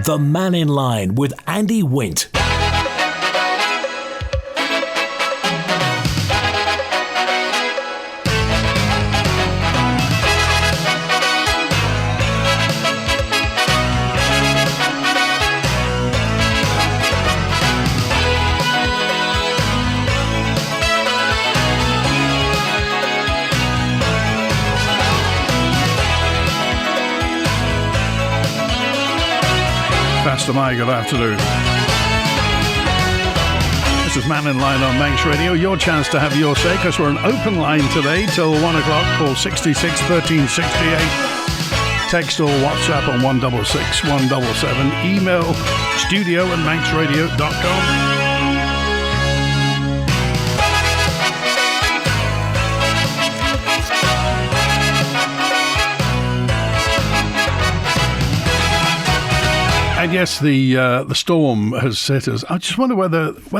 The Mannin Line with Andy Wint. Pastor Mike, good afternoon. This is Mannin Line on Manx Radio. Your chance to have your say, because we're an open line today till 1 o'clock. Call 66 1368. Text or WhatsApp on 166 177. Email studio@manxradio.com. And yes, the storm has hit us. I just wonder when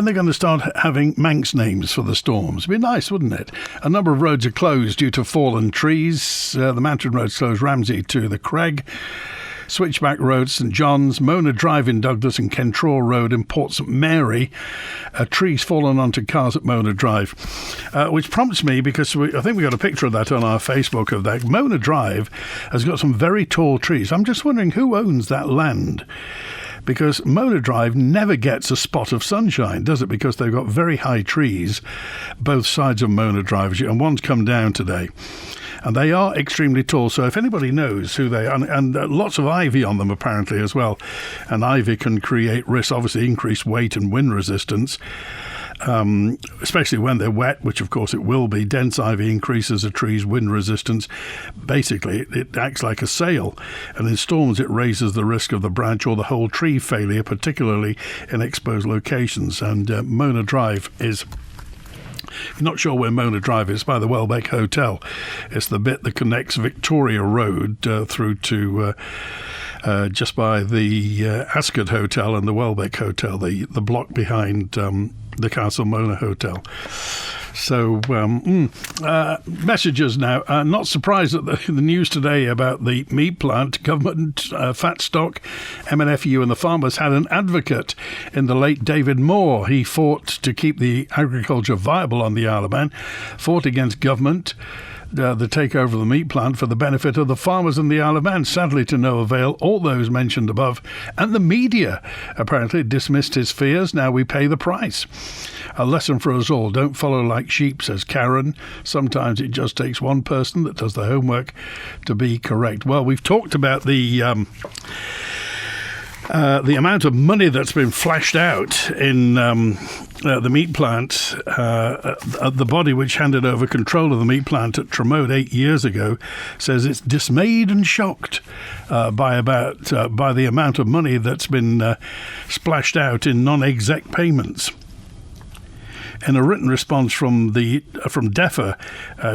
they're going to start having Manx names for the storms. It'd be nice, wouldn't it? A number of roads are closed due to fallen trees. The Manton Road's closed, Ramsey to the Craig. Switchback Road, St John's, Mona Drive in Douglas and Kentraw Road in Port St Mary. Trees fallen onto cars at Mona Drive, which prompts me, because I think we got a picture of that on our Facebook of that. Mona Drive has got some very tall trees. I'm just wondering who owns that land, because Mona Drive never gets a spot of sunshine, does it? Because they've got very high trees both sides of Mona Drive, and one's come down today. And they are extremely tall, so if anybody knows who they are, and lots of ivy on them apparently as well, and ivy can create risks, obviously increased weight and wind resistance, especially when they're wet, which of course it will be. Dense ivy increases a tree's wind resistance. Basically, it acts like a sail, and in storms it raises the risk of the branch or the whole tree failure, particularly in exposed locations. And Mona Drive is... If you're not sure where Mona Drive is, by the Welbeck Hotel. It's the bit that connects Victoria Road through to just by the Ascot Hotel and the Welbeck Hotel, the block behind the Castle Mona Hotel. So, messages now. Not surprised at the news today about the meat plant. Government, fat stock, MNFU and the farmers had an advocate in the late David Moore. He fought to keep the agriculture viable on the Isle of Man, fought against government, the takeover of the meat plant for the benefit of the farmers in the Isle of Man. Sadly to no avail, all those mentioned above. And the media apparently dismissed his fears. Now we pay the price. A lesson for us all. Don't follow like sheep, says Karen. Sometimes it just takes one person that does the homework to be correct. Well, we've talked about the amount of money that's been flashed out in the meat plant. The body which handed over control of the meat plant at Tremode 8 years ago says it's dismayed and shocked by the amount of money that's been splashed out in non-exec payments. In a written response from DEFA,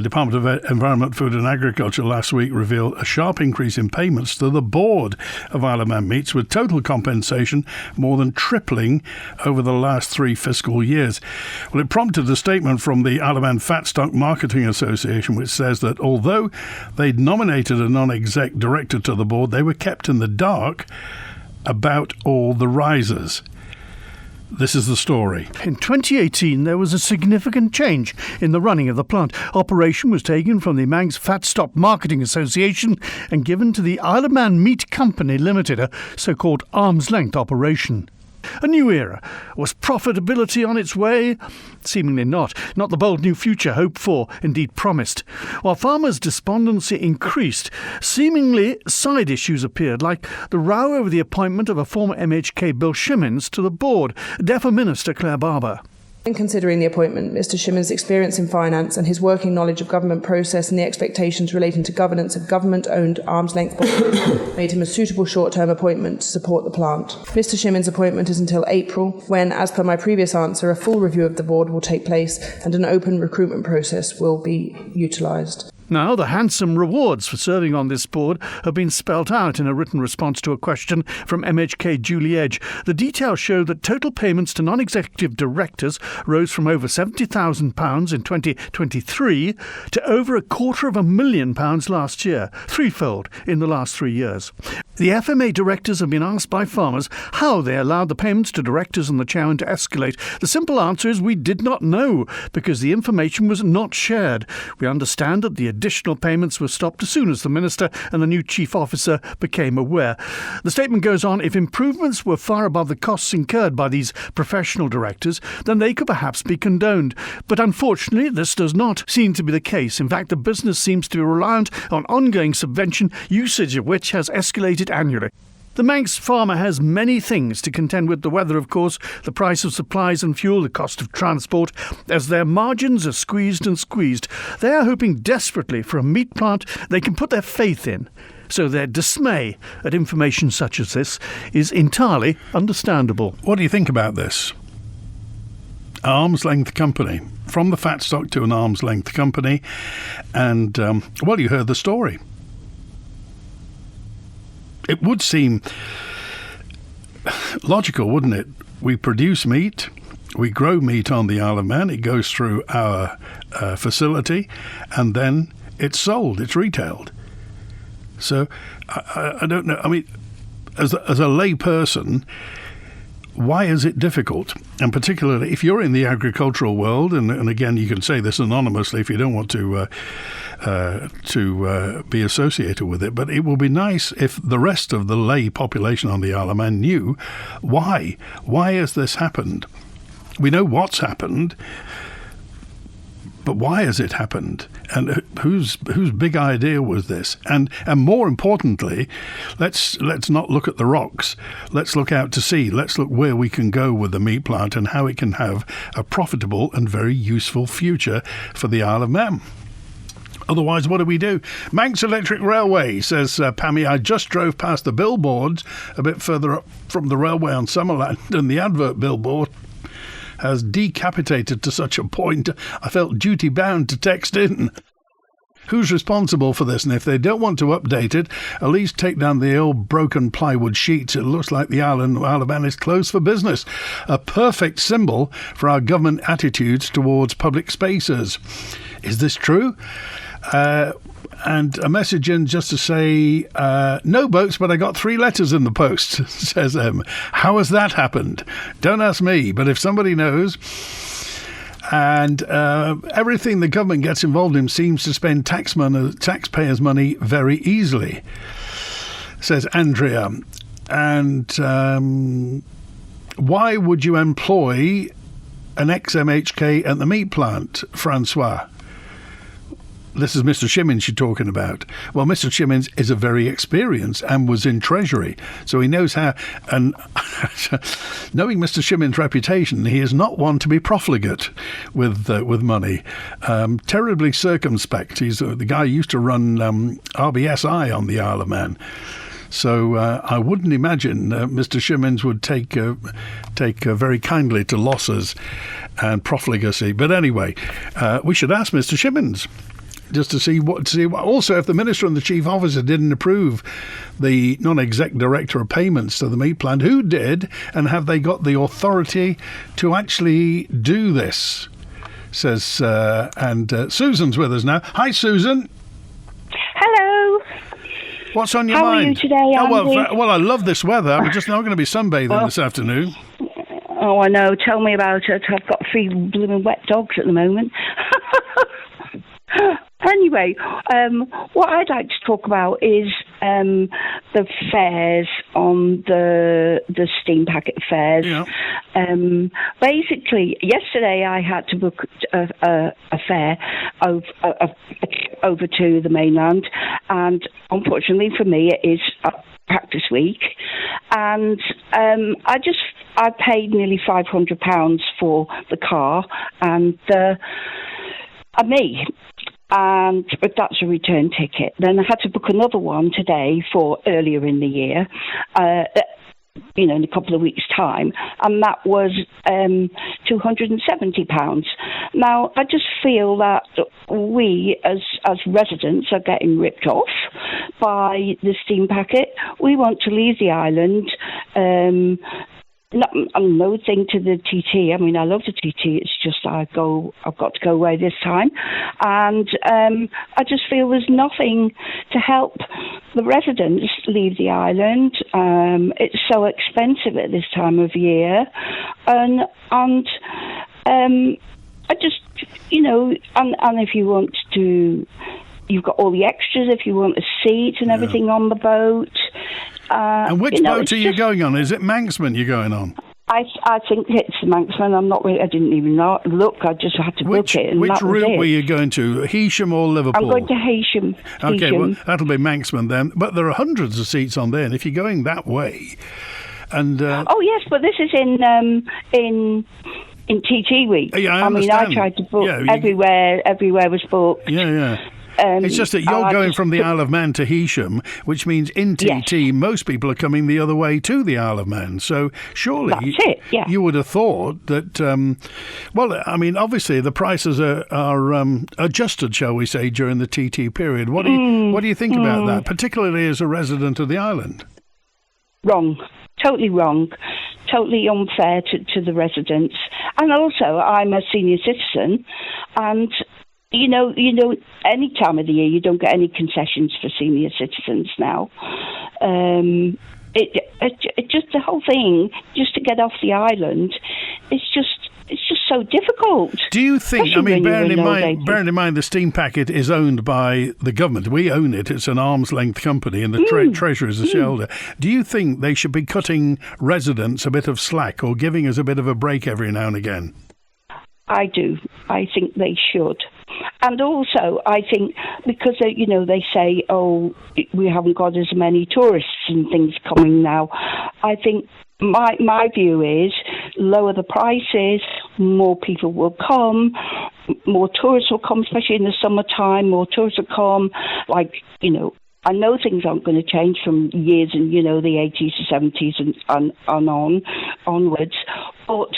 Department of Environment, Food and Agriculture, last week revealed a sharp increase in payments to the board of Isle of Man Meats, with total compensation more than tripling over the last 3 fiscal years. Well, it prompted a statement from the Isle of Man Fat Stock Marketing Association, which says that although they'd nominated a non-exec director to the board, they were kept in the dark about all the risers. This is the story. In 2018, there was a significant change in the running of the plant. Operation was taken from the Manx Fat Stock Marketing Association and given to the Isle of Man Meat Company Limited, a so-called arm's-length operation. A new era. Was profitability on its way? Seemingly not. Not the bold new future hoped for, indeed promised. While farmers' despondency increased, seemingly side issues appeared, like the row over the appointment of a former MHK Bill Shimmins to the board. DEFA Minister Claire Barber. In considering the appointment, Mr Shimmons' experience in finance and his working knowledge of government process and the expectations relating to governance of government-owned arm's-length bodies made him a suitable short-term appointment to support the plant. Mr Shimmons' appointment is until April, when, as per my previous answer, a full review of the board will take place and an open recruitment process will be utilised. Now, the handsome rewards for serving on this board have been spelt out in a written response to a question from MHK Julie Edge. The details show that total payments to non-executive directors rose from over £70,000 in 2023 to over £250,000 last year, threefold in the last 3 years. The FMA directors have been asked by farmers how they allowed the payments to directors on the Chowan to escalate. The simple answer is we did not know, because the information was not shared. We understand that the additional payments were stopped as soon as the minister and the new chief officer became aware. The statement goes on, if improvements were far above the costs incurred by these professional directors, then they could perhaps be condoned. But unfortunately, this does not seem to be the case. In fact, the business seems to be reliant on ongoing subvention, usage of which has escalated annually. The Manx farmer has many things to contend with: the weather, of course, the price of supplies and fuel, the cost of transport. As their margins are squeezed and squeezed, they are hoping desperately for a meat plant they can put their faith in. So their dismay at information such as this is entirely understandable. What do you think about this? Arm's length company, from the fat stock to an arm's length company, and well, you heard the story. It would seem logical, wouldn't it? We produce meat, we grow meat on the Isle of Man, it goes through our facility, and then it's sold, it's retailed. So I don't know. I mean, as a lay person, why is it difficult? And particularly if you're in the agricultural world, and again, you can say this anonymously if you don't want to be associated with it, but it will be nice if the rest of the lay population on the Isle of Man knew why. Why has this happened? We know what's happened, but why has it happened? And whose big idea was this? And more importantly, let's not look at the rocks. Let's look out to sea. Let's look where we can go with the meat plant and how it can have a profitable and very useful future for the Isle of Man. Otherwise, what do we do? Manx Electric Railway, says Pammy, I just drove past the billboards a bit further up from the railway on Summerland, and the advert billboard has decapitated to such a point I felt duty-bound to text in. Who's responsible for this? And if they don't want to update it, at least take down the old broken plywood sheets. It looks like the Isle of Man is closed for business. A perfect symbol for our government attitudes towards public spaces. Is this true? And a message in just to say, no boats, but I got 3 letters in the post, says M. How has that happened? Don't ask me, but if somebody knows. And everything the government gets involved in seems to spend taxpayers' money very easily, says Andrea. And why would you employ an ex-MHK at the meat plant, Francois? This is Mr. Shimmins you're talking about. Well, Mr. Shimmins is a very experienced and was in Treasury, so he knows how. And knowing Mr. Shimmins' reputation, he is not one to be profligate with money. Terribly circumspect. He's the guy who used to run RBSI on the Isle of Man. So I wouldn't imagine Mr. Shimmins would take very kindly to losses and profligacy. But anyway, we should ask Mr. Shimmins just to see what. Also, if the minister and the chief officer didn't approve the non-exec director of payments to the meat plant, who did, and have they got the authority to actually do this? Says and Susan's with us now. Hi, Susan. Hello. What's on your mind? How are you today, Andy? Well, I love this weather. I'm just not going to be sunbathing this afternoon. Oh, I know. Tell me about it. I've got 3 blooming wet dogs at the moment. Anyway, what I'd like to talk about is the fares on the steam packet fares. Yeah. Basically, yesterday I had to book a fare over to the mainland, and unfortunately for me, it is practice week, and I paid nearly £500 for the car and me. But that's a return ticket. Then I had to book another one today for earlier in the year, in a couple of weeks' time, and that was £270. Now, I just feel that we, as residents, are getting ripped off by the steam packet. We want to leave the island no thing to the TT. I mean, I love the TT. It's just I've got to go away this time, and I just feel there's nothing to help the residents leave the island. It's so expensive at this time of year, and I just, and if you want to, you've got all the extras if you want a seat and everything on the boat. And which boat are you going on? Is it Manxman you're going on? I think it's the Manxman. I didn't even look. I just had to book it. And which route were it. you going to? Heysham or Liverpool? I'm going to Heysham. Okay, well, that'll be Manxman then. But there are hundreds of seats on there, and if you're going that way, and oh yes, but this is in TT week. Yeah, I I tried to book everywhere. Everywhere was booked. Yeah. It's just that you're going from the Isle of Man to Heysham, which means in TT, most people are coming the other way to the Isle of Man. So surely you would have thought that, obviously the prices are adjusted, shall we say, during the TT period. What do you think about that, particularly as a resident of the island? Wrong. Totally wrong. Totally unfair to the residents. And also, I'm a senior citizen, and you know, any time of the year you don't get any concessions for senior citizens now. It just the whole thing, just to get off the island, it's just so difficult. Do you think? Bearing in mind the steam packet is owned by the government. We own it. It's an arm's length company, and the Treasury is the shareholder. Do you think they should be cutting residents a bit of slack or giving us a bit of a break every now and again? I do. I think they should. And also, I think because, they say, we haven't got as many tourists and things coming now. I think my view is lower the prices, more people will come, more tourists will come, especially in the summertime, more tourists will come. I know things aren't going to change from years in, the 80s to 70s and onwards, but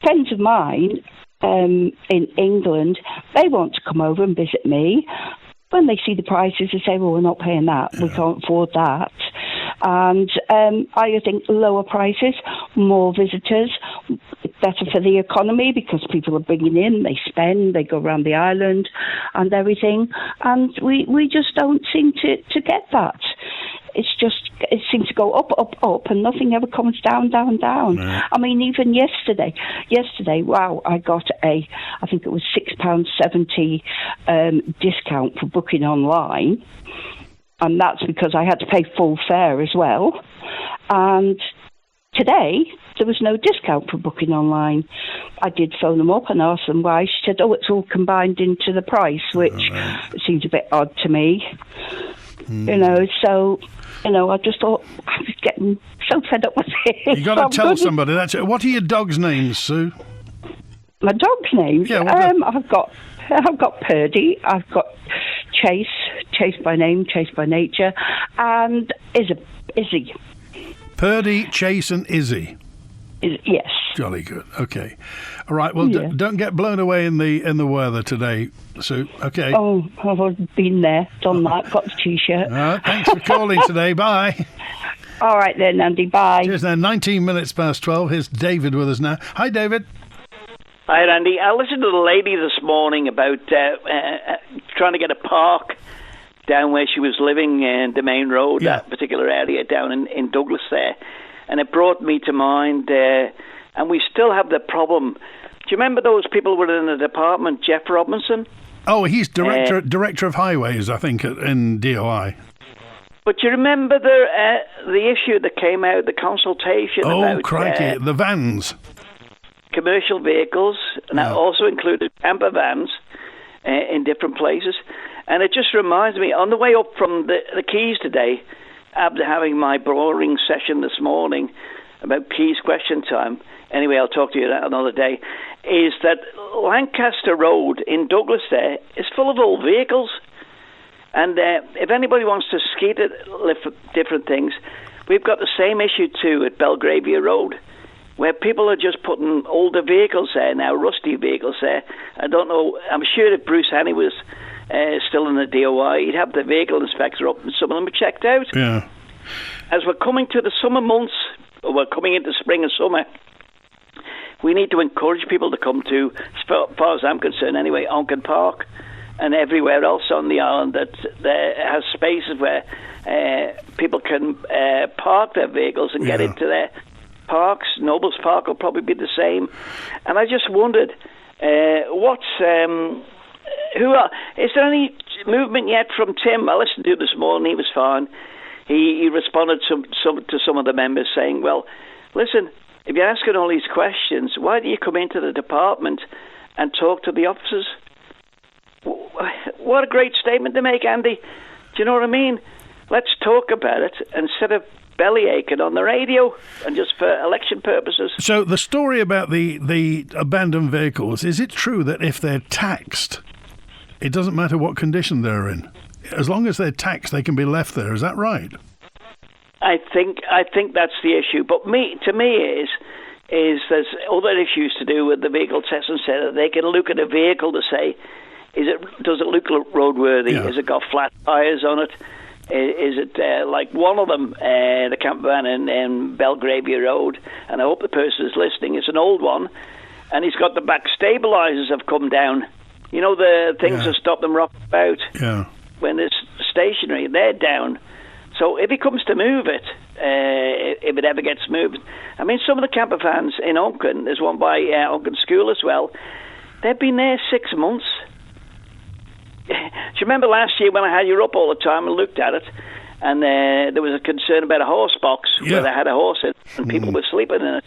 friends of mine in England, they want to come over and visit me. When they see the prices, they say, well, we're not paying that. We can't afford that. And I think lower prices, more visitors, better for the economy because people are bringing in, they spend, they go around the island and everything. And we just don't seem to get that. It seems to go up, and nothing ever comes down. Right. I mean, even yesterday, wow, I got I think it was £6.70 discount for booking online, and that's because I had to pay full fare as well. And today, there was no discount for booking online. I did phone them up and ask them why. She said, it's all combined into the price, which seems a bit odd to me. So, I just thought I was getting so fed up with it. You got to tell somebody. What are your dogs' names, Sue? My dogs' names? Yeah, I've got Purdy. I've got Chase by name, Chase by nature, and Izzy. Purdy, Chase, and Izzy. Yes. Jolly good. Okay. All right. Well, don't get blown away in the weather today, Sue. Okay. Oh, I've been there, done that, got the T-shirt. Thanks for calling today. Bye. All right then, Andy. Bye. Cheers now. 19 minutes past 12. Here's David with us now. Hi, David. Hi, Andy. I listened to the lady this morning about trying to get a park down where she was living in the main road, that particular area down in Douglas there. And it brought me to mind, and we still have the problem. Do you remember those people within the department, Jeff Robinson? Oh, he's director of highways, I think, in DOI. But you remember the issue that came out, the consultation about... Oh, crikey, the vans. Commercial vehicles, and that also included camper vans in different places. And it just reminds me, on the way up from the Keys today, after having my boring session this morning about Keys question time, anyway, I'll talk to you another day, is that Lancaster Road in Douglas there is full of old vehicles. And if anybody wants to skate it, lift different things, we've got the same issue too at Belgravia Road, where people are just putting older vehicles there now, rusty vehicles there. I don't know, I'm sure if Bruce Hannay was still in the DOI, he'd have the vehicle inspector up and some of them are checked out. Yeah. As we're coming to the summer months, we're coming into spring and summer. We need to encourage people to come to, as far as I'm concerned anyway, Onken Park and everywhere else on the island that has spaces where people can park their vehicles and get into their parks. Nobles Park will probably be the same. And I just wondered, is there any movement yet from Tim? I listened to him this morning, he was fine. He responded to some of the members saying, well, listen, if you're asking all these questions, why do you come into the department and talk to the officers? What a great statement to make, Andy. Do you know what I mean? Let's talk about it instead of belly aching on the radio and just for election purposes. So the story about the abandoned vehicles, is it true that if they're taxed, it doesn't matter what condition they're in? As long as they're taxed, they can be left there. Is that right? I think that's the issue. But to me is there's other issues to do with the vehicle test and say that they can look at a vehicle to say, does it look roadworthy? Yeah. Has it got flat tyres on it? Is it like one of them, the camper van in Belgravia Road, and I hope the person is listening, it's an old one, and he's got the back stabilisers have come down. You know, the things that stop them rocking about when it's stationary, they're down. So if he comes to move it, if it ever gets moved, I mean, some of the camper vans in Onken, there's one by Onken School as well, they've been there 6 months. Do you remember last year when I had you up all the time and looked at it, and there was a concern about a horse box where they had a horse in and people were sleeping in it?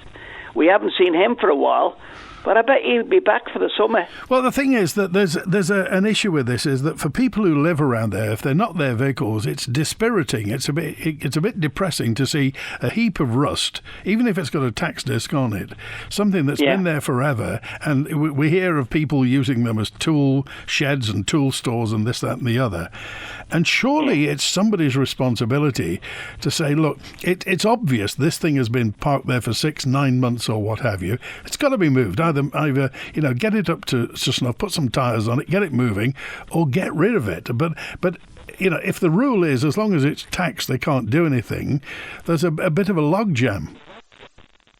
We haven't seen him for a while, but I bet he'll be back for the summer. Well, the thing is that there's an issue with this, is that for people who live around there, if they're not their vehicles, it's dispiriting. It's a bit depressing to see a heap of rust, even if it's got a tax disc on it, something that's been there forever. And we hear of people using them as tool sheds and tool stores and this, that and the other. And surely it's somebody's responsibility to say, look, it's obvious this thing has been parked there for 6-9 months or what have you. It's got to be moved. Either get it up to snuff, put some tyres on it, get it moving, or get rid of it. But if the rule is as long as it's taxed, they can't do anything, there's a bit of a logjam.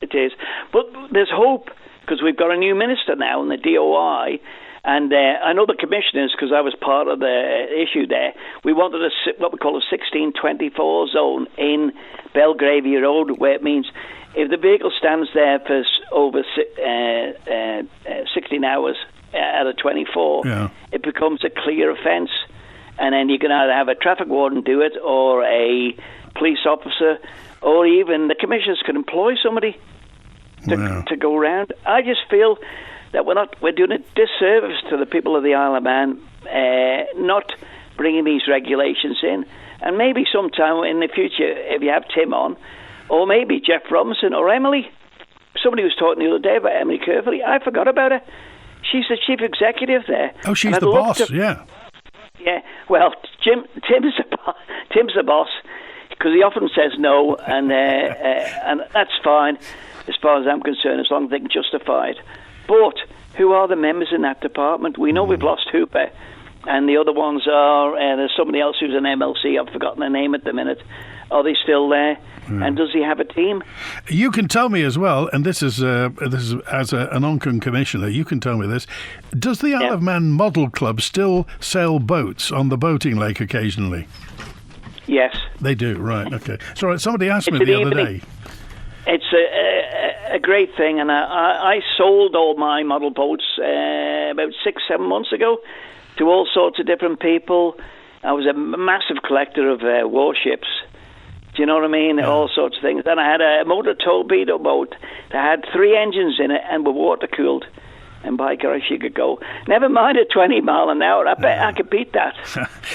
It is. But there's hope, because we've got a new minister now in the DOI. And I know the commissioners, because I was part of the issue there, we wanted what we call a 1624 zone in Belgravia Road, where it means if the vehicle stands there for over 16 hours out of 24, it becomes a clear offence. And then you can either have a traffic warden do it, or a police officer, or even the commissioners can employ somebody to go around. I just feel that we're doing a disservice to the people of the Isle of Man, not bringing these regulations in. And maybe sometime in the future, if you have Tim on, or maybe Jeff Robinson or Emily. Somebody was talking the other day about Emily Kerfley. I forgot about her. She's the chief executive there. Oh, she's the boss, yeah. Yeah, well, Tim's the boss, because he often says no, and that's fine as far as I'm concerned, as long as they can justify it. But who are the members in that department? We know we've lost Hooper, and the other ones are, there's somebody else who's an MLC, I've forgotten their name at the minute. Are they still there? And does he have a team? You can tell me as well, and this is as an Onken commissioner, you can tell me this. Does the Isle of Man Model Club still sail boats on the boating lake occasionally? Yes. They do, right, okay. So somebody asked me the other day. It's a great thing, and I sold all my model boats about 6-7 months ago to all sorts of different people. I was a massive collector of warships. Do you know what I mean? Yeah. All sorts of things. Then I had a motor torpedo boat that had 3 engines in it and were water cooled. And by gosh, you could go. Never mind at 20 mile an hour. I bet I could beat that.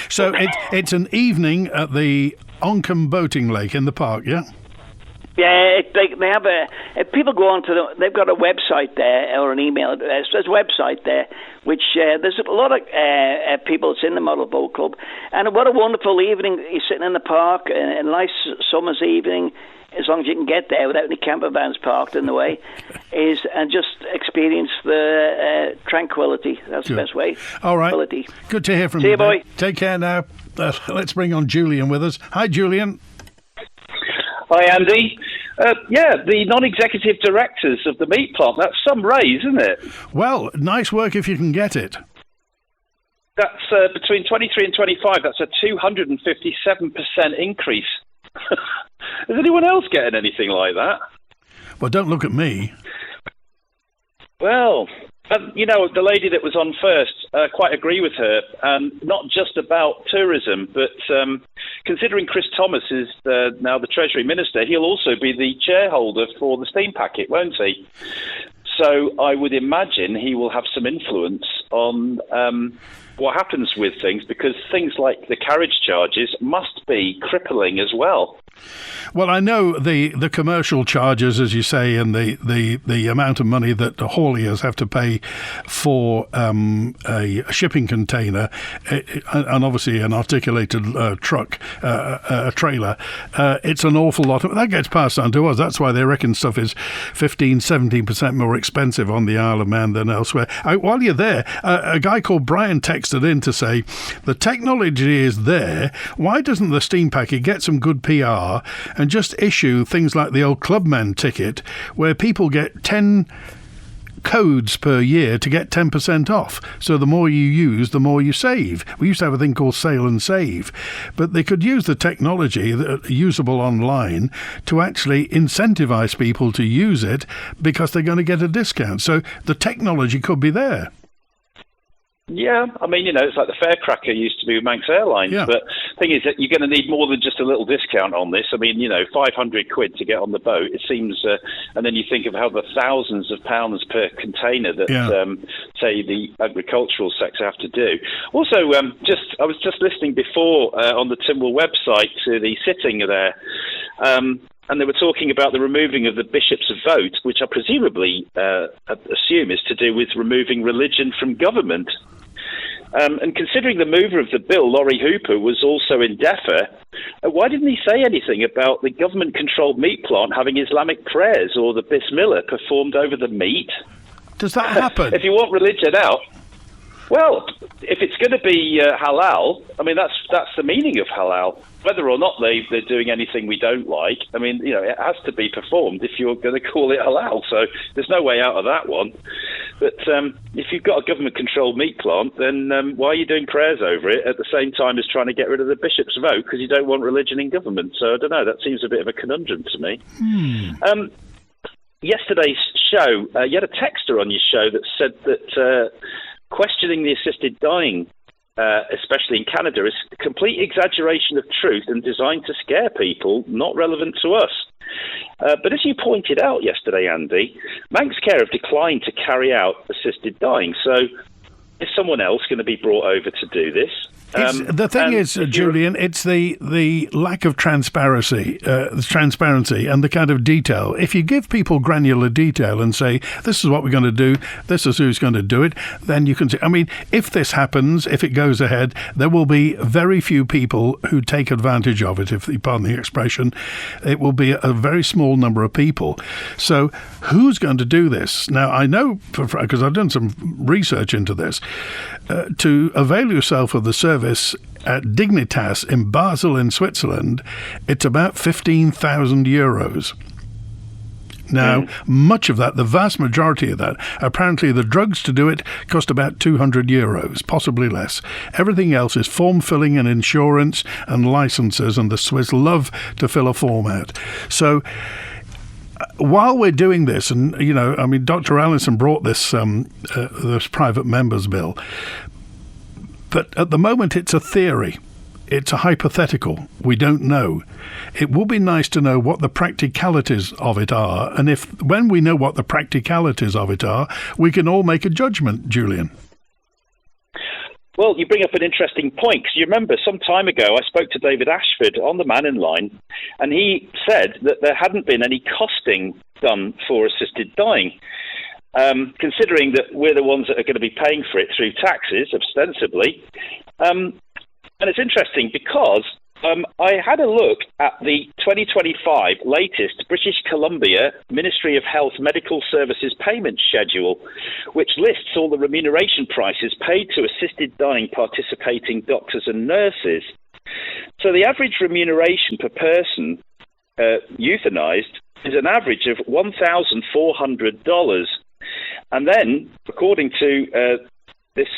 So it's an evening at the Onken boating lake in the park, yeah? Yeah, they have if people go on to they've got a website there, or an email address. There's a website there, which there's a lot of people that's in the Model Boat Club. And what a wonderful evening. You're sitting in the park, a nice summer's evening, as long as you can get there without any camper vans parked in the way, and just experience the tranquility. That's the best way. All right. Tranquility. Good to hear from you. See you, boy. Take care now. Let's bring on Julian with us. Hi, Julian. Hi, Andy. Yeah, the non-executive directors of the meat plant. That's some raise, isn't it? Well, nice work if you can get it. That's between 23 and 25. That's a 257% increase. Is anyone else getting anything like that? Well, don't look at me. Well, the lady that was on first, quite agree with her, not just about tourism, but considering Chris Thomas is now the Treasury Minister, he'll also be the chairholder for the steam packet, won't he? So I would imagine he will have some influence on what happens with things, because things like the carriage charges must be crippling as well. Well, I know the commercial charges, as you say, and the amount of money that the hauliers have to pay for a shipping container, and obviously an articulated truck, a trailer, it's an awful lot. That gets passed on to us. That's why they reckon stuff is 15-17% more expensive on the Isle of Man than elsewhere. While you're there, a guy called Brian texted in to say, the technology is there. Why doesn't the steam packet get some good PR and just issue things like the old Clubman ticket, where people get 10 codes per year to get 10% off? So the more you use, the more you save. We used to have a thing called Sale and Save, but they could use the technology that usable online to actually incentivize people to use it, because they're going to get a discount. So the technology could be there. Yeah, I mean, it's like the Farecracker used to be with Manx Airlines, Yeah. but the thing is that you're going to need more than just a little discount on this. I mean, 500 quid to get on the boat, it seems, and then you think of how the thousands of pounds per container that, say, the agricultural sector have to do. Also, I was just listening before on the Tynwald website to the sitting there, and they were talking about the removing of the bishops of vote, which I presumably assume is to do with removing religion from government. And considering the mover of the bill, Laurie Hooper, was also in DEFRA, why didn't he say anything about the government-controlled meat plant having Islamic prayers or the Bismillah performed over the meat? Does that happen? If you want religion out, well, if it's going to be halal, I mean, that's the meaning of halal. Whether or not they're doing anything we don't like, I mean, it has to be performed if you're going to call it halal. So there's no way out of that one. But if you've got a government-controlled meat plant, then why are you doing prayers over it at the same time as trying to get rid of the bishop's vote, because you don't want religion in government? So I don't know. That seems a bit of a conundrum to me. Yesterday's show, you had a texter on your show that said that questioning the assisted dying, especially in Canada, is a complete exaggeration of truth and designed to scare people, not relevant to us. But as you pointed out yesterday, Andy, Manx Care have declined to carry out assisted dying. So is someone else going to be brought over to do this? The thing is, Julian, it's the lack of transparency and the kind of detail. If you give people granular detail and say, this is what we're going to do, this is who's going to do it, then you can say, I mean, if this happens, if it goes ahead, there will be very few people who take advantage of it, if you pardon the expression. It will be a very small number of people. So who's going to do this? Now, I know, because I've done some research into this, to avail yourself of the service at Dignitas in Basel in Switzerland, it's about 15,000 euros. Now, much of that, the vast majority of that, apparently the drugs to do it cost about 200 euros, possibly less. Everything else is form filling and insurance and licenses, and the Swiss love to fill a form out. So while we're doing this, and, I mean, Dr. Allison brought this private members bill, but at the moment it's a theory. It's a hypothetical. We don't know. It would be nice to know what the practicalities of it are, and when we know what the practicalities of it are, we can all make a judgment, Julian. Well, you bring up an interesting point, because you remember some time ago I spoke to David Ashford on the Mannin line, and he said that there hadn't been any costing done for assisted dying. Considering that we're the ones that are going to be paying for it through taxes, ostensibly. And it's interesting because I had a look at the 2025 latest British Columbia Ministry of Health Medical Services payment schedule, which lists all the remuneration prices paid to assisted dying participating doctors and nurses. So the average remuneration per person euthanized is an average of $1,400. And then, according to this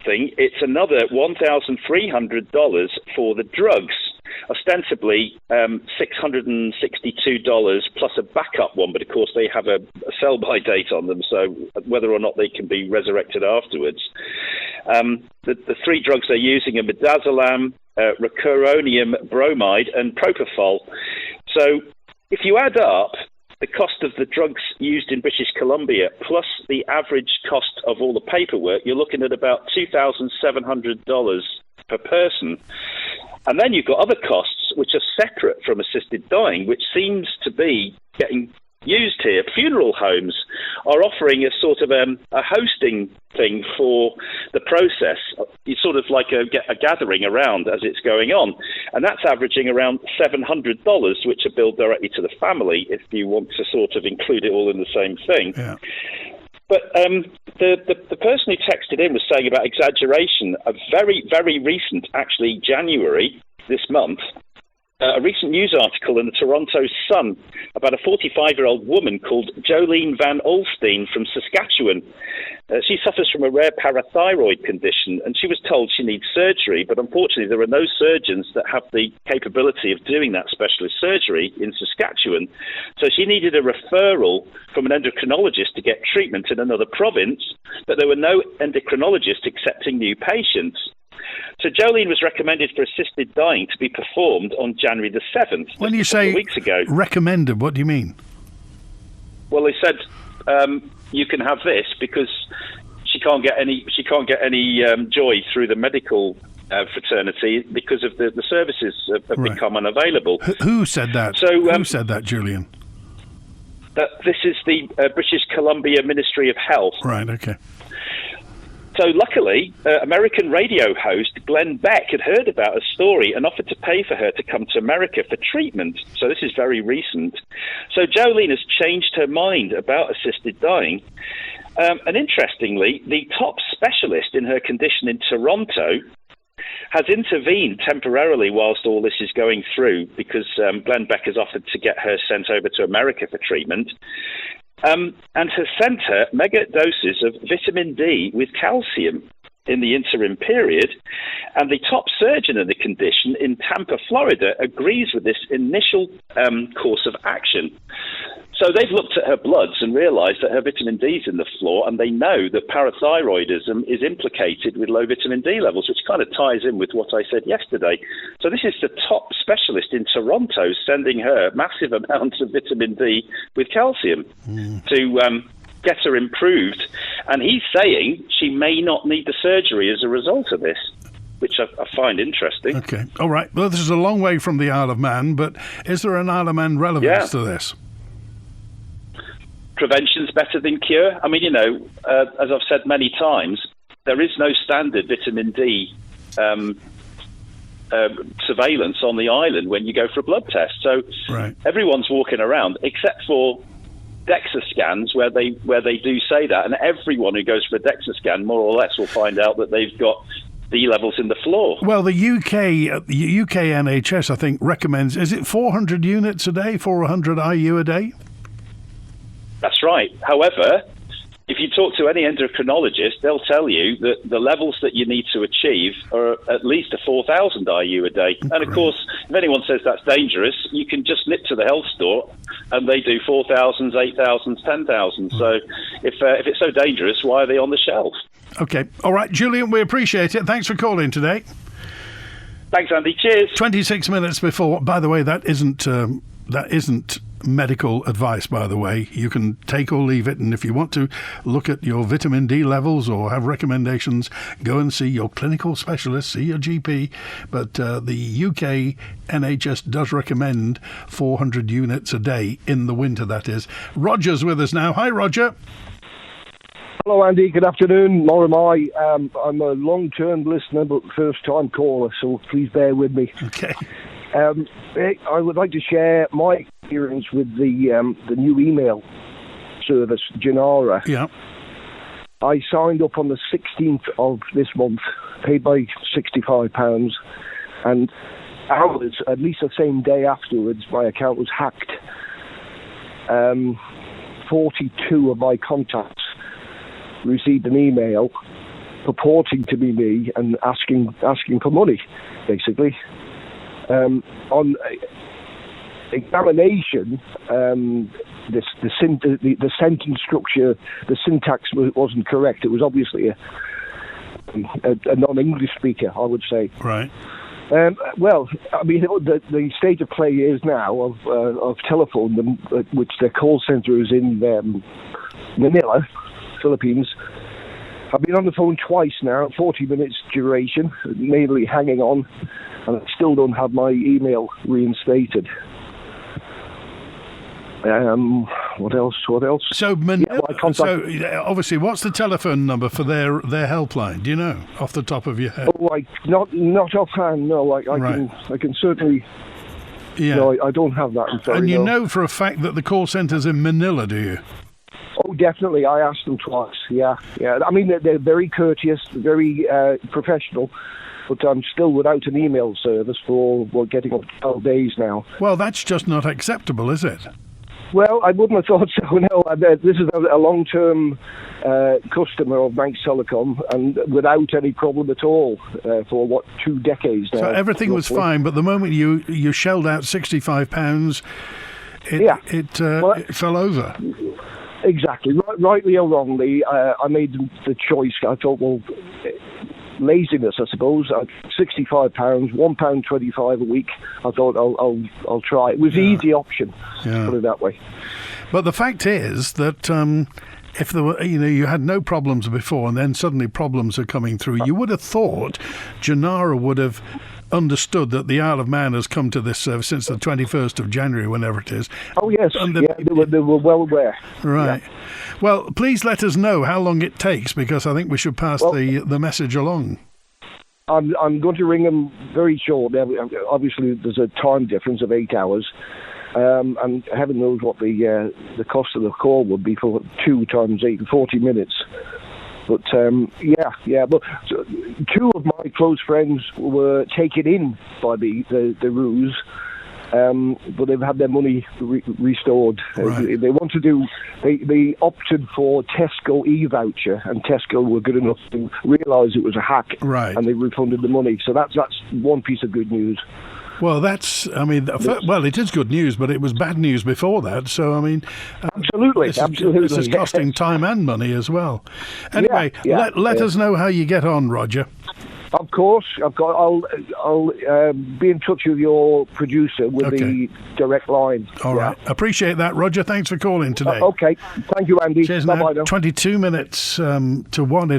thing, it's another $1,300 for the drugs, ostensibly $662 plus a backup one, but of course they have a sell-by date on them, so whether or not they can be resurrected afterwards. The three drugs they're using are midazolam, rocuronium bromide, and propofol. So if you add up the cost of the drugs used in British Columbia plus the average cost of all the paperwork, you're looking at about $2,700 per person. And then you've got other costs which are separate from assisted dying, which seems to be getting used here. Funeral homes are offering a sort of a hosting thing for the process. It's sort of like a gathering around as it's going on. And that's averaging around $700, which are billed directly to the family if you want to sort of include it all in the same thing. Yeah. But the person who texted in was saying about exaggeration. A very, very recent, actually January this month, a recent news article in the Toronto Sun about a 45-year-old woman called Jolene Van Olstein from Saskatchewan. She suffers from a rare parathyroid condition, and she was told she needs surgery, but unfortunately there are no surgeons that have the capability of doing that specialist surgery in Saskatchewan. So she needed a referral from an endocrinologist to get treatment in another province, but there were no endocrinologists accepting new patients. So Jolene was recommended for assisted dying to be performed on January the 7th. When you say weeks ago. Recommended, what do you mean? Well, they said you can have this because she can't get any joy through the medical fraternity because of the services have become unavailable. Who said that? So who said that, Julian? This is the British Columbia Ministry of Health. Right. Okay. So luckily, American radio host Glenn Beck had heard about a story and offered to pay for her to come to America for treatment. So this is very recent. So Jolene has changed her mind about assisted dying. And interestingly, the top specialist in her condition in Toronto has intervened temporarily whilst all this is going through because Glenn Beck has offered to get her sent over to America for treatment. And has sent her mega doses of vitamin D with calcium in the interim period. And the top surgeon of the condition in Tampa, Florida, agrees with this initial course of action. So they've looked at her bloods and realised that her vitamin D is in the floor, and they know that parathyroidism is implicated with low vitamin D levels, which kind of ties in with what I said yesterday. So this is the top specialist in Toronto sending her massive amounts of vitamin D with calcium to get her improved. And he's saying she may not need the surgery as a result of this, which I find interesting. Okay. All right. Well, this is a long way from the Isle of Man, but is there an Isle of Man relevance to this? Prevention's better than cure. I mean, as I've said many times, there is no standard vitamin D surveillance on the island when you go for a blood test. So everyone's walking around, except for DEXA scans where they do say that, and everyone who goes for a DEXA scan more or less will find out that they've got D levels in the floor. Well, the UK NHS, I think, recommends, is it 400 units a day, 400 IU a day? That's right. However, if you talk to any endocrinologist, they'll tell you that the levels that you need to achieve are at least a 4,000 IU a day. And of course, if anyone says that's dangerous, you can just nip to the health store and they do 4,000s, 8,000s, 10,000. So if it's so dangerous, why are they on the shelf? Okay. All right, Julian, we appreciate it. Thanks for calling today. Thanks, Andy. Cheers. 26 minutes before. By the way, that isn't medical advice, by the way. You can take or leave it, and if you want to look at your vitamin D levels or have recommendations, go and see your clinical specialist, see your GP. But the UK NHS does recommend 400 units a day in the winter, that is. Roger's with us now. Hi, Roger. Hello, Andy. Good afternoon. Nor am I. I'm a long-term listener, but first-time caller, so please bear with me. Okay. I would like to share my experience with the new email service, Janara. Yeah. I signed up on the 16th of this month, paid by £65, and hours, at least the same day afterwards, my account was hacked. 42 of my contacts received an email purporting to be me and asking for money, basically. On examination, the sentence structure, the syntax wasn't correct. It was obviously a non-English speaker, I would say. Right. Well, I mean, the state of play is now I've telephoned them, which their call centre is in Manila, Philippines. I've been on the phone twice now, 40 minutes duration, mainly hanging on, and I still don't have my email reinstated. What else? So, obviously, what's the telephone number for their helpline? Do you know off the top of your head? Oh, not offhand. No, I can certainly. Yeah. No, I don't have that. And you know for a fact that the call centre's in Manila, do you? Oh, definitely. I asked them twice. Yeah. I mean, they're very courteous, very professional. But I'm still without an email service for getting up to 12 days now. Well, that's just not acceptable, is it? Well, I wouldn't have thought so, no. This is a long-term customer of Manx Telecom, and without any problem at all for, 2 decades now. So everything was fine, but the moment you shelled out £65, it fell over. Exactly. Rightly or wrongly, I made the choice. I thought, well, laziness, I suppose. £65, £1.25 a week. I thought I'll try. It was the easy option. Put it that way. But the fact is that if there were, you had no problems before, and then suddenly problems are coming through, you would have thought Gennaro would have understood that the Isle of Man has come to this service since the 21st of January, whenever it is. Oh, yes. They were well aware. Right. Yeah. Well, please let us know how long it takes, because I think we should pass the message along. I'm going to ring them very short. Obviously, there's a time difference of 8 hours. And heaven knows what the cost of the call would be for 2 times 8, 40 minutes. But, but 2 of my close friends were taken in by the ruse, but they've had their money restored. Right. They opted for Tesco e-voucher, and Tesco were good enough to realise it was a hack, right, and they refunded the money. So that's one piece of good news. Well, it is good news, but it was bad news before that. So, I mean, absolutely. This is costing time and money as well. Anyway, let us know how you get on, Roger. Of course, I'll be in touch with your producer with the direct line. All right, appreciate that, Roger. Thanks for calling today. Okay, thank you, Andy. Cheers. Bye now. 22 minutes to 1.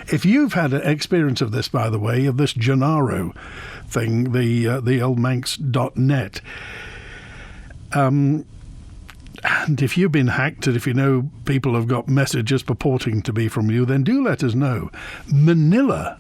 If you've had an experience of this, by the way, of this Gennaro thing, the oldmanx.net, and if you've been hacked, and if you know people have got messages purporting to be from you, then do let us know. Manila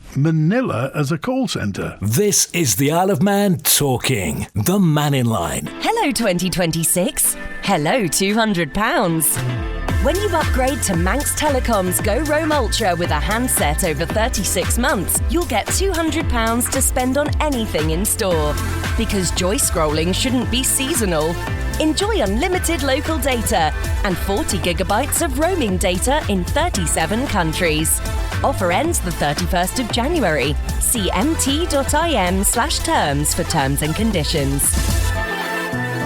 as a call centre. This is the Isle of Man talking. The Mannin line. Hello 2026. Hello £200. When you upgrade to Manx Telecom's Go Roam Ultra with a handset over 36 months, you'll get £200 to spend on anything in store. Because joy scrolling shouldn't be seasonal. Enjoy unlimited local data and 40 gigabytes of roaming data in 37 countries. Offer ends the 31st of January. See mt.im/terms for terms and conditions.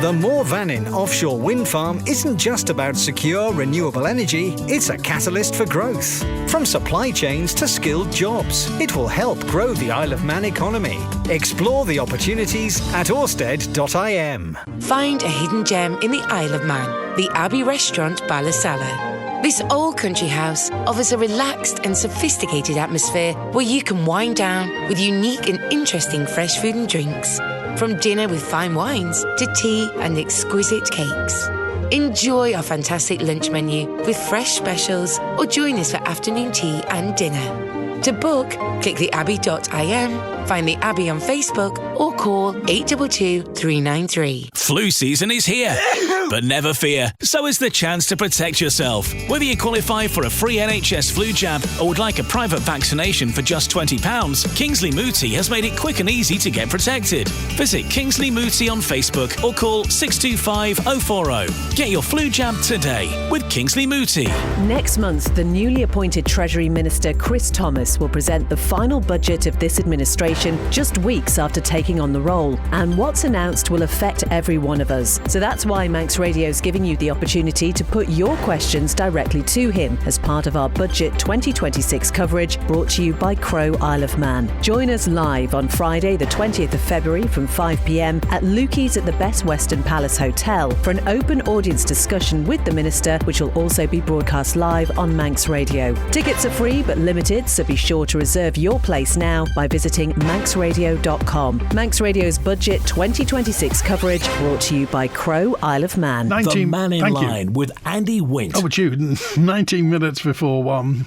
The Moor Mannin offshore wind farm isn't just about secure renewable energy, it's a catalyst for growth. From supply chains to skilled jobs, it will help grow the Isle of Man economy. Explore the opportunities at orsted.im. Find a hidden gem in the Isle of Man, the Abbey Restaurant Ballasalla. This old country house offers a relaxed and sophisticated atmosphere where you can wind down with unique and interesting fresh food and drinks. From dinner with fine wines to tea and exquisite cakes. Enjoy our fantastic lunch menu with fresh specials or join us for afternoon tea and dinner. To book, click theabbey.im Find the Abbey on Facebook or call 822 393. Flu season is here, but never fear, so is the chance to protect yourself. Whether you qualify for a free NHS flu jab or would like a private vaccination for just £20, Kingsley Mooti has made it quick and easy to get protected. Visit Kingsley Mooti on Facebook or call 625 040. Get your flu jab today with Kingsley Mooti. Next month, the newly appointed Treasury Minister Chris Thomas will present the final budget of this administration just weeks after taking on the role. And what's announced will affect every one of us. So that's why Manx Radio's giving you the opportunity to put your questions directly to him as part of our Budget 2026 coverage brought to you by Crow Isle of Man. Join us live on Friday the 20th of February from 5 p.m. at Lukey's at the Best Western Palace Hotel for an open audience discussion with the Minister, which will also be broadcast live on Manx Radio. Tickets are free but limited, so be sure to reserve your place now by visiting manxradio.com. Manx Radio's Budget 2026 coverage brought to you by Crow Isle of Man. The Mannin Line with Andy Wint. Over to you, 19 minutes before 1.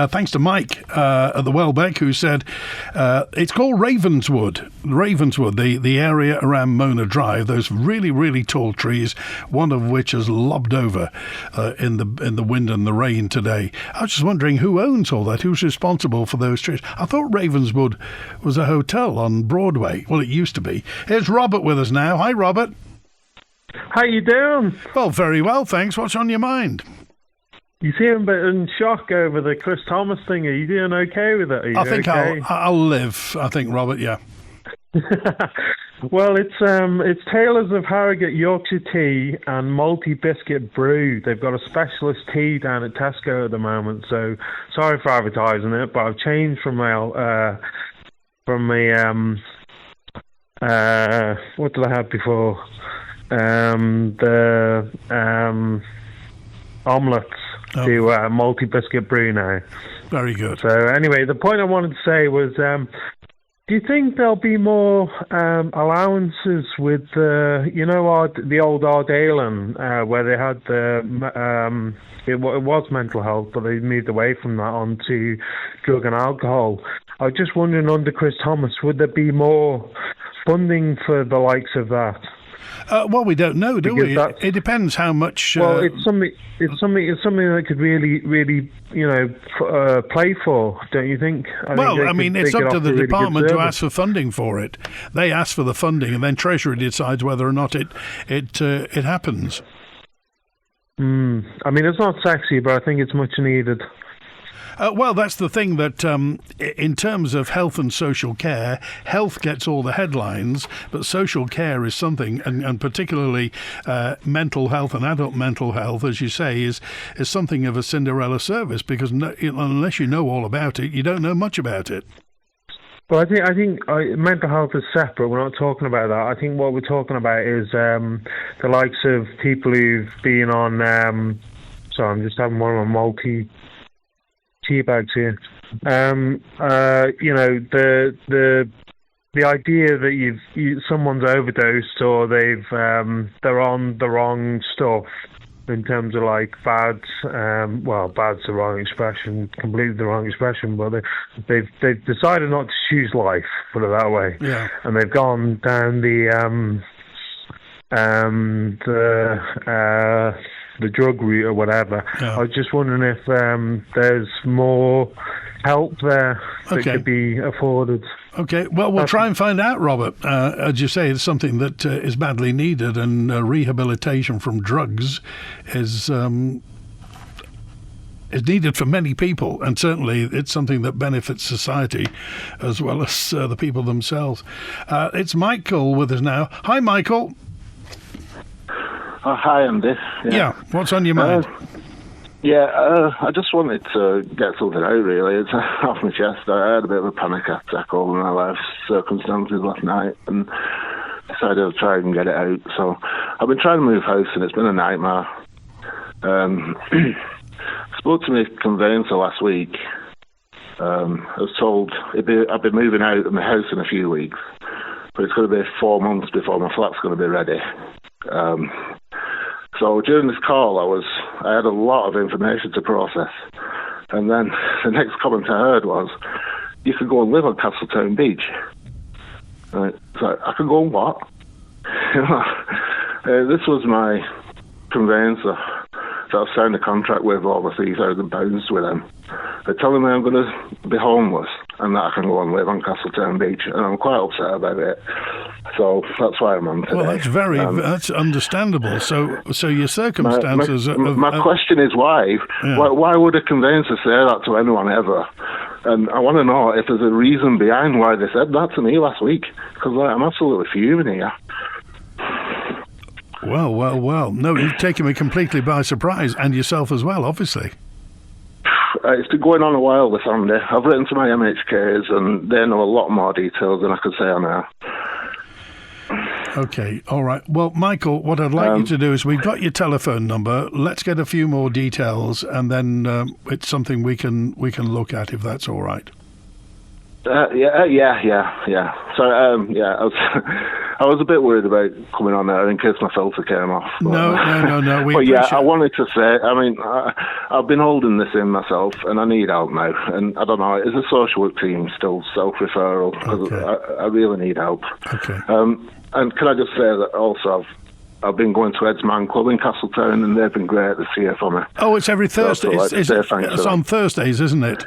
Thanks to Mike at the Welbeck, who said it's called Ravenswood. Ravenswood, the area around Mona Drive, those really, really tall trees, one of which has lobbed over in the wind and the rain today. I was just wondering who owns all that, who's responsible for those trees. I thought Ravenswood was a hotel on Broadway. Well, it used to be. Here's Robert with us now. Hi, Robert. How you doing? Well, very well, thanks. What's on your mind? You seem a bit in shock over the Chris Thomas thing. Are you doing okay with it? I think okay? I'll live. I think, Robert. Yeah. Well, it's Taylor's of Harrogate Yorkshire Tea and Multi Biscuit Brew. They've got a specialist tea down at Tesco at the moment. So sorry for advertising it, but I've changed from my what did I have before? The omelets to Multi Biscuit Brew now. Very good. So anyway, the point I wanted to say was, do you think there'll be more allowances with the old Ardalen where they had it was mental health, but they moved away from that onto drug and alcohol? I was just wondering, under Chris Thomas, would there be more funding for the likes of that? Well, we don't know, do we? It depends how much. Well, it's something that could really, play for, don't you think? I mean, it's up to the department to ask for funding for it. They ask for the funding, and then Treasury decides whether or not it happens. I mean, it's not sexy, but I think it's much needed. Well, that's the thing that in terms of health and social care, health gets all the headlines, but social care is something, and particularly mental health and adult mental health, as you say, is something of a Cinderella service, because unless you know all about it, you don't know much about it. Well, I think mental health is separate. We're not talking about that. I think what we're talking about is the likes of people who've been on... sorry, I'm just having one of my multi... tea bags here. The idea that someone's overdosed or they're on the wrong stuff in terms of like bad's the wrong expression, completely the wrong expression, but they've decided not to choose life, put it that way. Yeah. And they've gone down the drug route or whatever. Yeah. I was just wondering if there's more help there that could be afforded. Okay, well, we'll try and find out, Robert. As you say, it's something that is badly needed, and rehabilitation from drugs is needed for many people, and certainly it's something that benefits society as well as the people themselves. It's Michael with us now. Hi, Michael. Hi, Andy. Yeah, what's on your mind? I just wanted to get something out, really. It's off my chest. I had a bit of a panic attack over my life circumstances last night and decided to try and get it out. So I've been trying to move house and it's been a nightmare. I spoke to my conveyancer last week. I was told I'd be moving out of my house in a few weeks, but it's going to be 4 months before my flat's going to be ready. So during this call, I had a lot of information to process, and then the next comment I heard was, you could go and live on Castletown Beach. Right. So I could go and what? This was my conveyancer that I've signed a contract with over £3,000 with them. They're telling me I'm going to be homeless and that I can go and live on Castletown Beach, and I'm quite upset about it. So that's why I'm on today. Well, that's understandable. So your circumstances... My question is why? Yeah. Why would a conveyancer say that to anyone ever? And I want to know if there's a reason behind why they said that to me last week, because I'm absolutely fuming here. Well. No, you've taken me completely by surprise, and yourself as well, obviously. It's been going on a while with Andy. I've written to my MHKs, and they know a lot more details than I could say on air. Okay, all right. Well, Michael, what I'd like you to do is, we've got your telephone number. Let's get a few more details, and then it's something we can look at, if that's all right. Yeah. So, I was a bit worried about coming on there in case my filter came off. But, No. I wanted to say, I mean, I've been holding this in myself, and I need help now. And I don't know, is the social work team still self-referral? Because I really need help. Okay. And can I just say that also I've been going to Ed's Man Club in Castletown, and they've been great this year for me. Oh, it's every Thursday. It's on Thursdays, isn't it?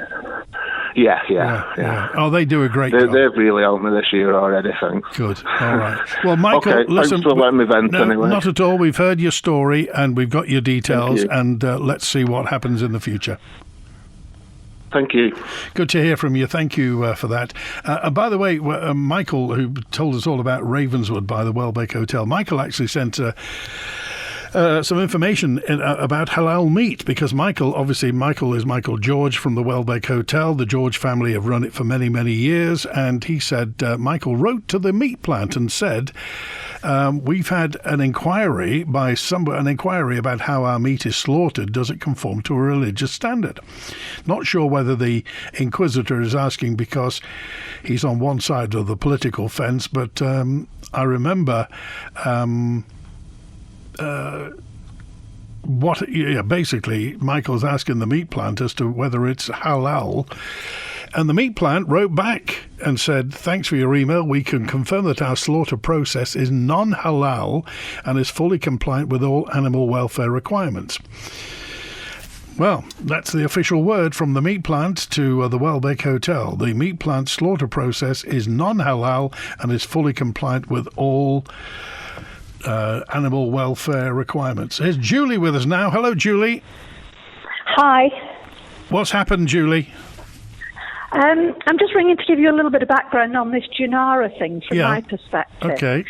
Yeah. Oh, they do a great job. They've really helped me this year already, thanks. Good. All right. Well, Michael, okay, listen. Thanks for letting me vent anyway. Not at all. We've heard your story and we've got your details, and let's see what happens in the future. Thank you. Good to hear from you. Thank you for that. By the way, Michael, who told us all about Ravenswood by the Welbeck Hotel, Michael actually sent some information about halal meat, because Michael is Michael George from the Welbeck Hotel. The George family have run it for many, many years, and he said Michael wrote to the meat plant and said, we've had an inquiry about how our meat is slaughtered. Does it conform to a religious standard? Not sure whether the inquisitor is asking because he's on one side of the political fence, but I remember basically Michael's asking the meat plant as to whether it's halal, and the meat plant wrote back and said, thanks for your email. We can confirm that our slaughter process is non-halal and is fully compliant with all animal welfare requirements. Well, that's the official word from the meat plant to the Welbeck Hotel. The meat plant slaughter process is non-halal and is fully compliant with all animal welfare requirements. Here's Julie with us now. Hello, Julie. Hi. What's happened, Julie? I'm just ringing to give you a little bit of background on this Junara thing from my perspective. Okay.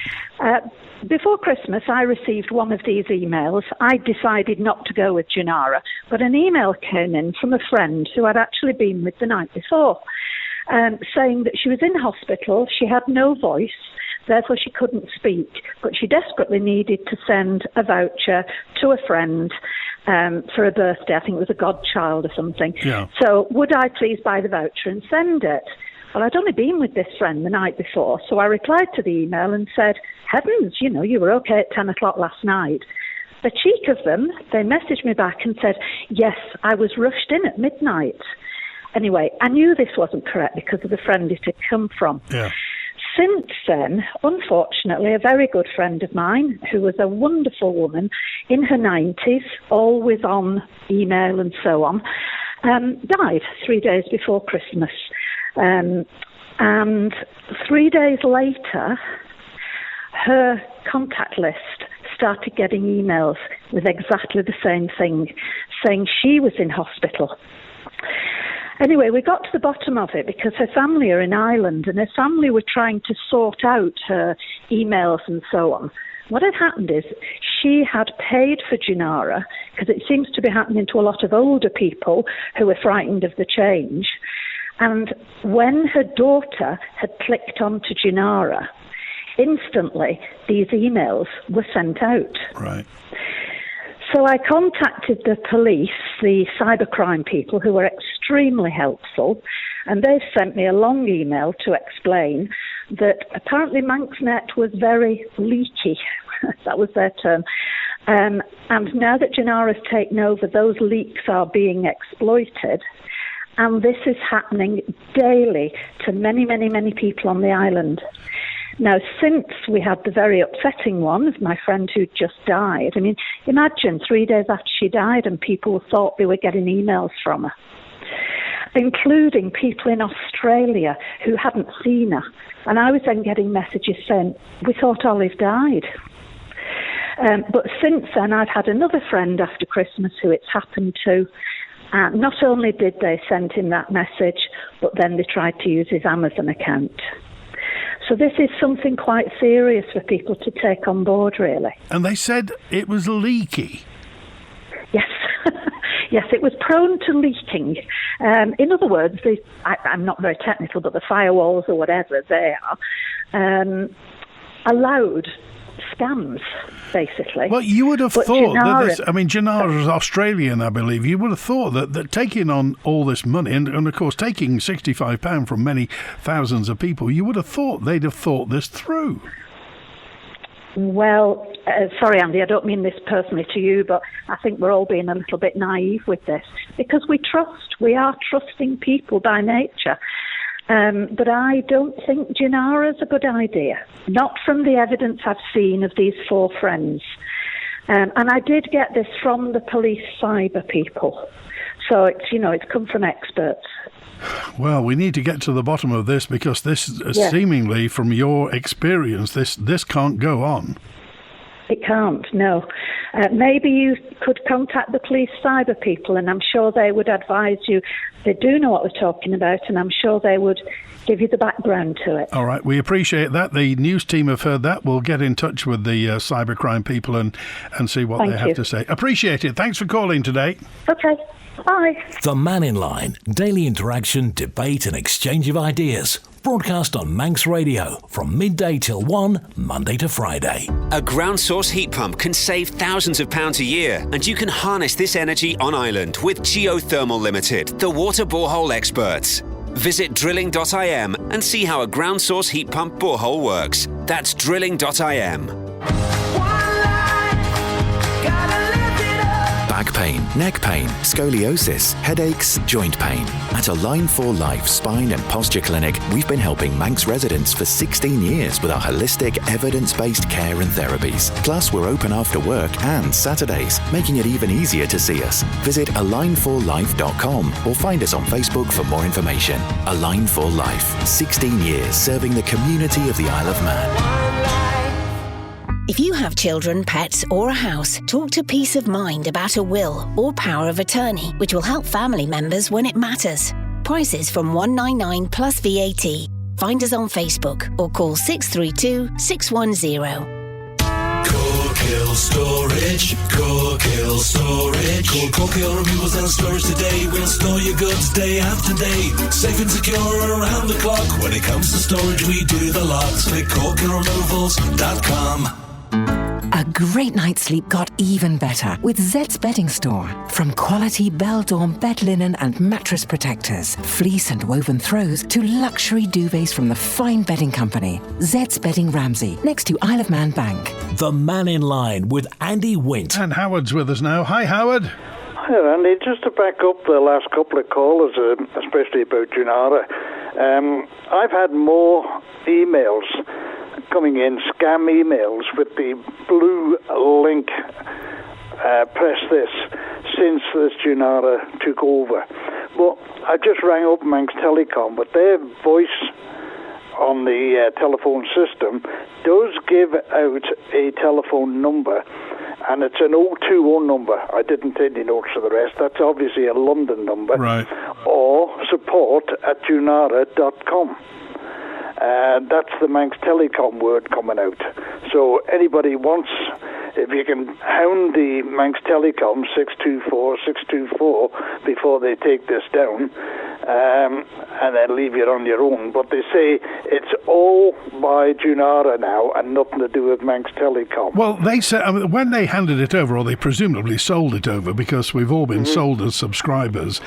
Before Christmas, I received one of these emails. I decided not to go with Junara, but an email came in from a friend who I'd actually been with the night before, saying that she was in hospital, she had no voice, therefore she couldn't speak, but she desperately needed to send a voucher to a friend for a birthday. I think it was a godchild or something. Yeah. So would I please buy the voucher and send it? Well, I'd only been with this friend the night before, so I replied to the email and said, heavens, you were okay at 10 o'clock last night. The cheek of them, they messaged me back and said, yes, I was rushed in at midnight. Anyway, I knew this wasn't correct because of the friend it had come from. Yeah. Since then, unfortunately, a very good friend of mine, who was a wonderful woman in her 90s, always on email and so on, died 3 days before Christmas. And 3 days later, her contact list started getting emails with exactly the same thing, saying she was in hospital. Anyway, we got to the bottom of it because her family are in Ireland and her family were trying to sort out her emails and so on. What had happened is she had paid for Junara, because it seems to be happening to a lot of older people who are frightened of the change. And when her daughter had clicked onto Junara, instantly these emails were sent out. Right. So I contacted the police, the cybercrime people, who were extremely helpful, and they've sent me a long email to explain that apparently Manxnet was very leaky. That was their term. And now that Junara's taken over, those leaks are being exploited. And this is happening daily to many, many, many people on the island. Now, since we had the very upsetting one of my friend who just died, I mean, imagine 3 days after she died and people thought they were getting emails from her, including people in Australia who hadn't seen her. And I was then getting messages saying, we thought Olive died. But since then, I've had another friend after Christmas who it's happened to. Not only did they send him that message, but then they tried to use his Amazon account. So this is something quite serious for people to take on board, really. And they said it was leaky. Yes. Yes, it was prone to leaking. In other words, I'm not very technical, but the firewalls or whatever they are allowed scams, basically. Well, you would have thought that Junara is Australian, I believe. You would have thought that taking on all this money, and of course taking £65 from many thousands of people, you would have thought they'd have thought this through. Well, sorry, Andy, I don't mean this personally to you, but I think we're all being a little bit naive with this because we are trusting people by nature. But I don't think Junara's a good idea, not from the evidence I've seen of these 4 friends. And I did get this from the police cyber people. So it's come from experts. Well, we need to get to the bottom of this because this seemingly, from your experience, this can't go on. It can't, no. Maybe you could contact the police cyber people, and I'm sure they would advise you. They do know what they're talking about, and I'm sure they would give you the background to it. All right, we appreciate that. The news team have heard that. We'll get in touch with the cybercrime people and see what they have to say. Appreciate it. Thanks for calling today. Okay, bye. The Mannin Line, daily interaction, debate and exchange of ideas. Broadcast on Manx Radio from midday till 1, Monday to Friday. A ground source heat pump can save thousands of pounds a year, and you can harness this energy on island with Geothermal Limited, the water borehole experts. Visit drilling.im and see how a ground source heat pump borehole works. That's drilling.im. Back pain, neck pain, scoliosis, headaches, joint pain. At Align for Life Spine and Posture Clinic, we've been helping Manx residents for 16 years with our holistic, evidence-based care and therapies. Plus, we're open after work and Saturdays, making it even easier to see us. Visit alignforlife.com or find us on Facebook for more information. Align for Life, 16 years serving the community of the Isle of Man. If you have children, pets or a house, talk to Peace of Mind about a will or power of attorney, which will help family members when it matters. Prices from $199 plus VAT. Find us on Facebook or call 632 610. Corkhill Storage, Corkhill Storage. Call Corkhill Removals and Storage today. We'll store your goods day after day. Safe and secure around the clock. When it comes to storage, we do the lot. Click CorkhillRemovals.com. A great night's sleep got even better with Zed's Bedding Store. From quality Bell-Dorm bed linen and mattress protectors, fleece and woven throws to luxury duvets from the fine bedding company. Zed's Bedding Ramsey, next to Isle of Man Bank. The Mannin Line with Andy Wint. And Howard's with us now. Hi, Howard. Hi, Andy. Just to back up the last couple of callers, especially about Junara, I've had more emails coming in, scam emails with the blue link, press this, since this Junara took over. But I just rang up Manx Telecom, but their voice on the telephone system does give out a telephone number, and it's an 021 number. I didn't take any notes of the rest. That's obviously a London number. Right. Or support@junara.com. That's the Manx Telecom word coming out. So anybody wants, if you can hound the Manx Telecom 624 before they take this down, and then leave it on your own. But they say it's all by Junara now and nothing to do with Manx Telecom. Well, they said when they handed it over, or they presumably sold it over, because we've all been sold as subscribers,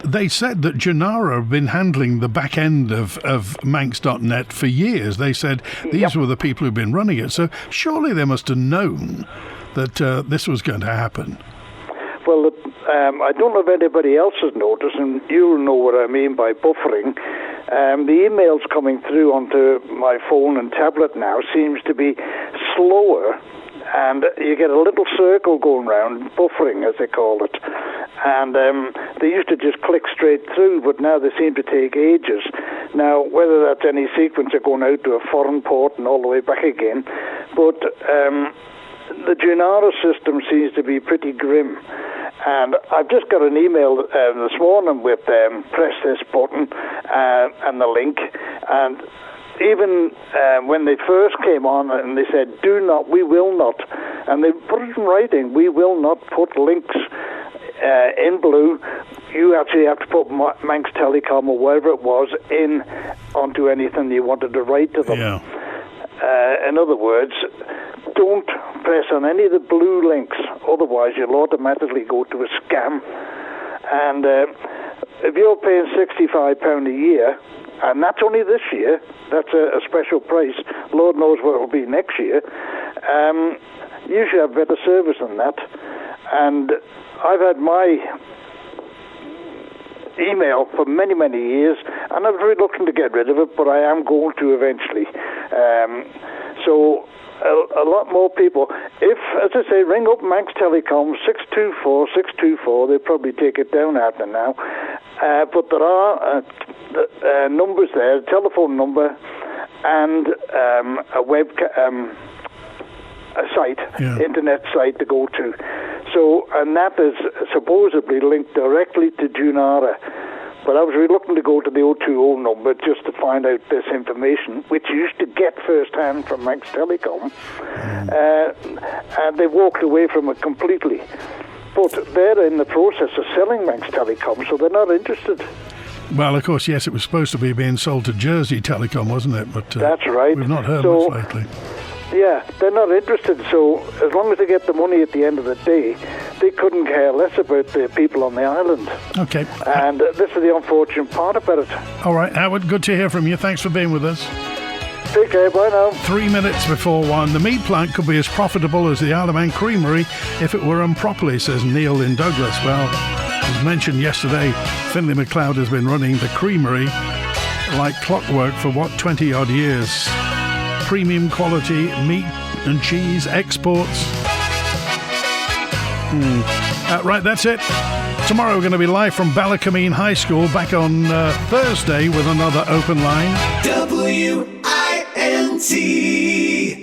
they said that Junara have been handling the back end of Manx.net for years. They said these were the people who've been running it. So surely they must have known that this was going to happen. Well, I don't know if anybody else has noticed, and you'll know what I mean by buffering. The emails coming through onto my phone and tablet now seems to be slower, and you get a little circle going round, buffering as they call it. And they used to just click straight through, but now they seem to take ages. Now, whether that's any sequencer going out to a foreign port and all the way back again, but the Junara system seems to be pretty grim. And I've just got an email this morning with press this button and the link. And even when they first came on and they said, we will not, and they put it in writing, we will not put links in blue. You actually have to put Manx Telecom or wherever it was in onto anything you wanted to write to them. Yeah. In other words, don't press on any of the blue links, otherwise you'll automatically go to a scam. And if you're paying £65 a year, and that's only this year, that's a special price, Lord knows what it'll be next year, you should have better service than that. And I've had my email for many, many years, and I'm very looking to get rid of it, but I am going to eventually. So a lot more people, if, as I say, ring up Manx Telecom 624-624, they'll probably take it down after now, but there are numbers there, a telephone number and a site, internet site to go to. So, and that is supposedly linked directly to Junara. But I was reluctant to go to the 020 number just to find out this information, which you used to get firsthand from Manx Telecom. And they walked away from it completely. But they're in the process of selling Manx Telecom, so they're not interested. Well, of course, yes, it was supposed to be being sold to Jersey Telecom, wasn't it? But that's right. We've not heard much lately. Yeah, they're not interested, so as long as they get the money at the end of the day, they couldn't care less about the people on the island. Okay. And this is the unfortunate part about it. All right, Howard, good to hear from you. Thanks for being with us. Take care, bye now. 3 minutes before 1. The meat plant could be as profitable as the Isle of Man Creamery if it were run properly, says Neil in Douglas. Well, as mentioned yesterday, Finlay MacLeod has been running the creamery like clockwork for 20-odd years. Premium quality meat and cheese exports. Right, that's it. Tomorrow we're going to be live from Ballacameen High School, back on Thursday with another open line. WINT.